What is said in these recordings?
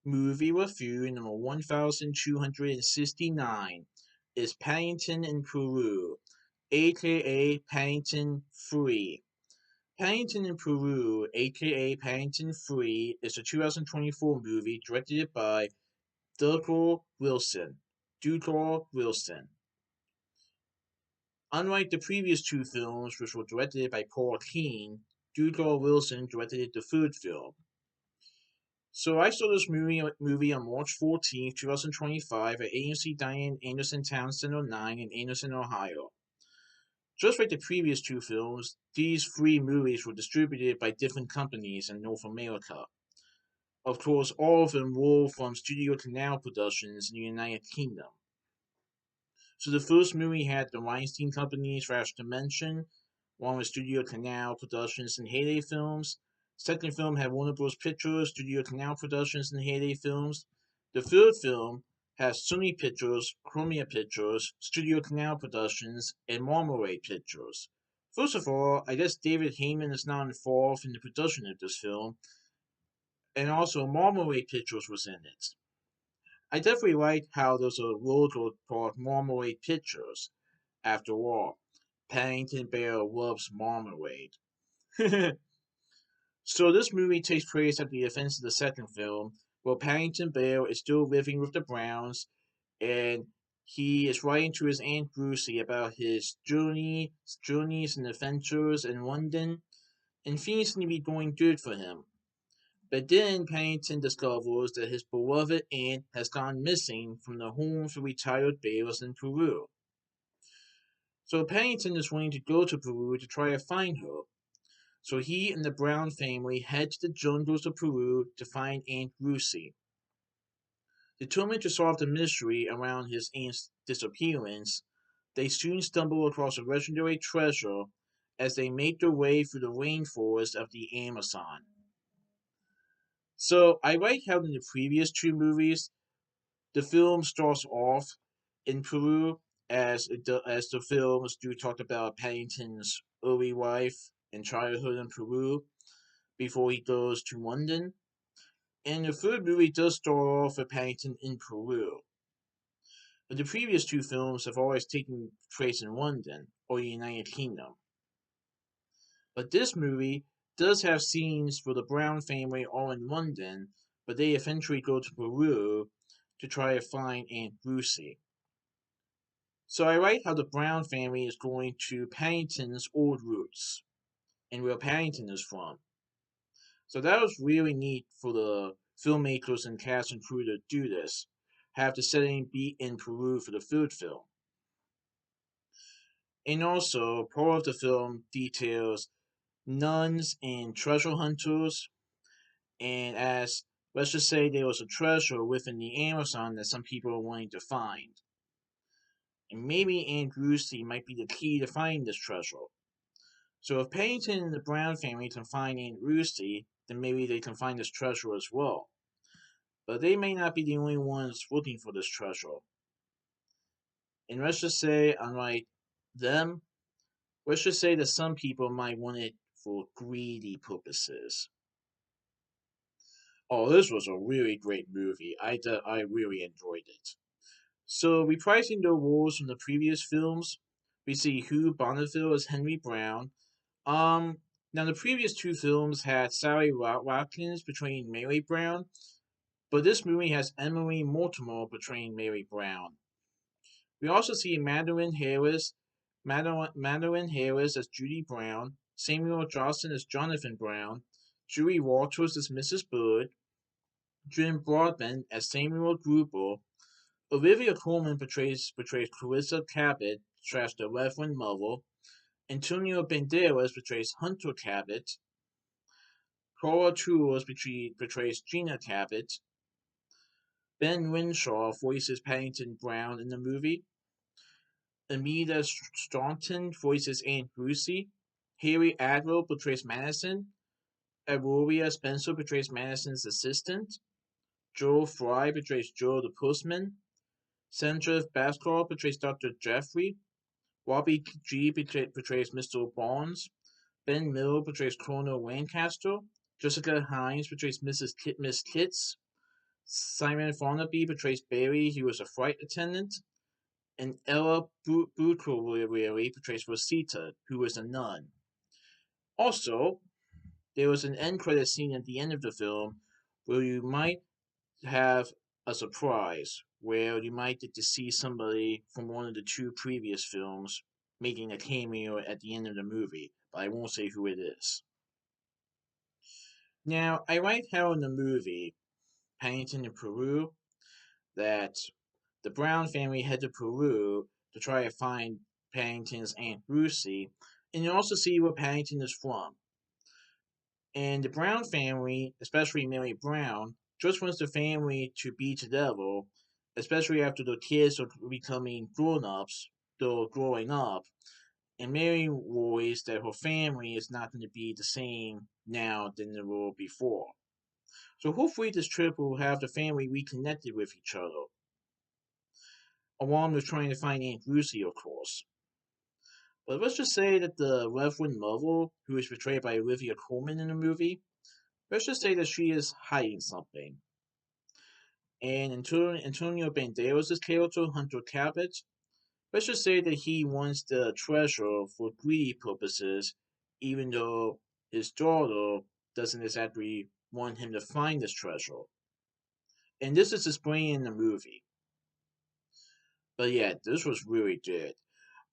Movie review number 1269 is Paddington in Peru, aka Paddington 3. Paddington in Peru, aka Paddington 3, is a 2024 movie directed by Douglas Wilson. Unlike the previous two films, which were directed by Paul Keane, Douglas Wilson directed the third film. So I saw this movie on March 14th, 2025 at AMC Dine-In Anderson Town Center 9 in Anderson, Ohio. Just like the previous two films, these three movies were distributed by different companies in North America. Of course, all of them were from Studiocanal Productions in the United Kingdom. So the first movie had the Weinstein Company / Dimension, one with Studiocanal Productions and Heyday Films. Second film had Warner Bros. Pictures, Studiocanal Productions, and Heyday Films. The third film has Sony Pictures, Chromia Pictures, Studiocanal Productions, and Marmalade Pictures. First of all, I guess David Heyman is not involved in the production of this film, and also Marmalade Pictures was in it. I definitely like how there's a logo called Marmalade Pictures. After all, Paddington Bear loves marmalade. So this movie takes place at the events of the second film, where Paddington Bear is still living with the Browns, and he is writing to his Aunt Brucey about his journeys and adventures in London, and things seem to be going good for him. But then Paddington discovers that his beloved aunt has gone missing from the home for retired bears in Peru. So Paddington is willing to go to Peru to try to find her. So he and the Brown family head to the jungles of Peru to find Aunt Lucy. Determined to solve the mystery around his aunt's disappearance, they soon stumble across a legendary treasure as they make their way through the rainforest of the Amazon. So I like how in the previous two movies, the film starts off in Peru as the films do talk about Paddington's early life and childhood in Peru before he goes to London. And the third movie does start off with Paddington in Peru. But the previous two films have always taken place in London or the United Kingdom. But this movie does have scenes where the Brown family are in London, but they eventually go to Peru to try to find Aunt Lucy. So I like how the Brown family is going to Paddington's old roots and where Paddington is from. So that was really neat for the filmmakers and cast and crew to do this. Have the setting be in Peru for the third film. And also, part of the film details nuns and treasure hunters. And as, let's just say, there was a treasure within the Amazon that some people are wanting to find. And maybe Aunt Lucy might be the key to finding this treasure. So if Paddington and the Brown family can find Aunt Lucy, then maybe they can find this treasure as well. But they may not be the only ones looking for this treasure. And let's just say, unlike them, let's just say that some people might want it for greedy purposes. Oh, this was a really great movie. I really enjoyed it. So, reprising the roles from the previous films, we see Hugh Bonneville as Henry Brown. Now the previous two films had Sally Watkins portraying Mary Brown, but this movie has Emily Mortimer portraying Mary Brown. We also see Madeline Harris as Judy Brown, Samuel Johnson as Jonathan Brown, Julie Walters as Mrs. Bird, Jim Broadbent as Samuel Gruber, Olivia Colman portrays Clarissa Cabot / the Reverend Mother, Antonio Banderas portrays Hunter Cabot, Cora Tours portrays Gina Cabot, Ben Winshaw voices Paddington Brown in the movie, Amita Staunton voices Aunt Lucy, Harry Adler portrays Madison, Aurora Spencer portrays Madison's assistant, Joel Fry portrays Joe the postman, Sandra Bascar portrays Dr. Jeffrey, Robbie G portrays Mr. Barnes, Ben Miller portrays Colonel Lancaster, Jessica Hines portrays Miss Kitts, Simon Farnaby portrays Barry, he was a flight attendant. And Ella Buccioli portrays Rosita, who was a nun. Also, there was an end credit scene at the end of the film where you might have a surprise, where you might get to see somebody from one of the two previous films making a cameo at the end of the movie, but I won't say who it is. Now, I like how in the movie, Paddington in Peru, that the Brown family head to Peru to try to find Paddington's Aunt Lucy, and you also see where Paddington is from. And the Brown family, especially Mary Brown, just wants the family to be together, especially after the kids are becoming grown-ups, they're growing up, and Mary worries that her family is not going to be the same now than they were before. So hopefully this trip will have the family reconnected with each other, along with trying to find Aunt Lucy, of course. But let's just say that the Reverend Mother, who is portrayed by Olivia Colman in the movie, let's just say that she is hiding something. And Antonio Banderas' character, Hunter Cabot, let's just say that he wants the treasure for greedy purposes, even though his daughter doesn't exactly want him to find this treasure. And this is explained in the movie. But yeah, this was really good.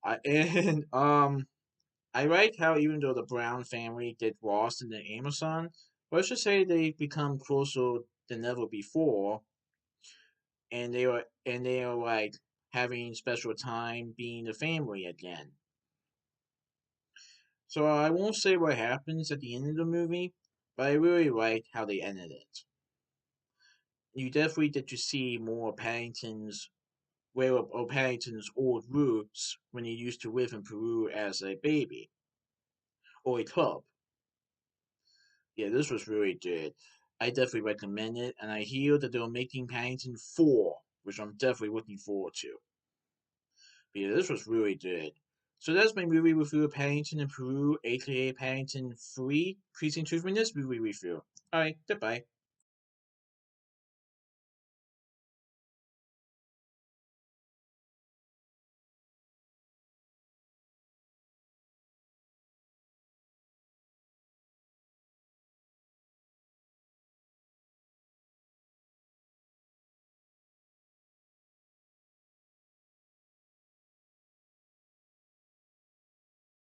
I and I like how even though the Brown family get lost in the Amazon, let's just say they become closer than ever before, and they are like having special time being a family again. So I won't say what happens at the end of the movie, but I really like how they ended it. You definitely get to see more Paddington's old roots when he used to live in Peru as a baby or a cub. Yeah, this was really good. I definitely recommend it, and I hear that they're making Paddington 4, which I'm definitely looking forward to. But yeah, this was really good. So that's my movie review of Paddington in Peru, aka Paddington 3, Precinct 2 from this movie review. Alright, goodbye.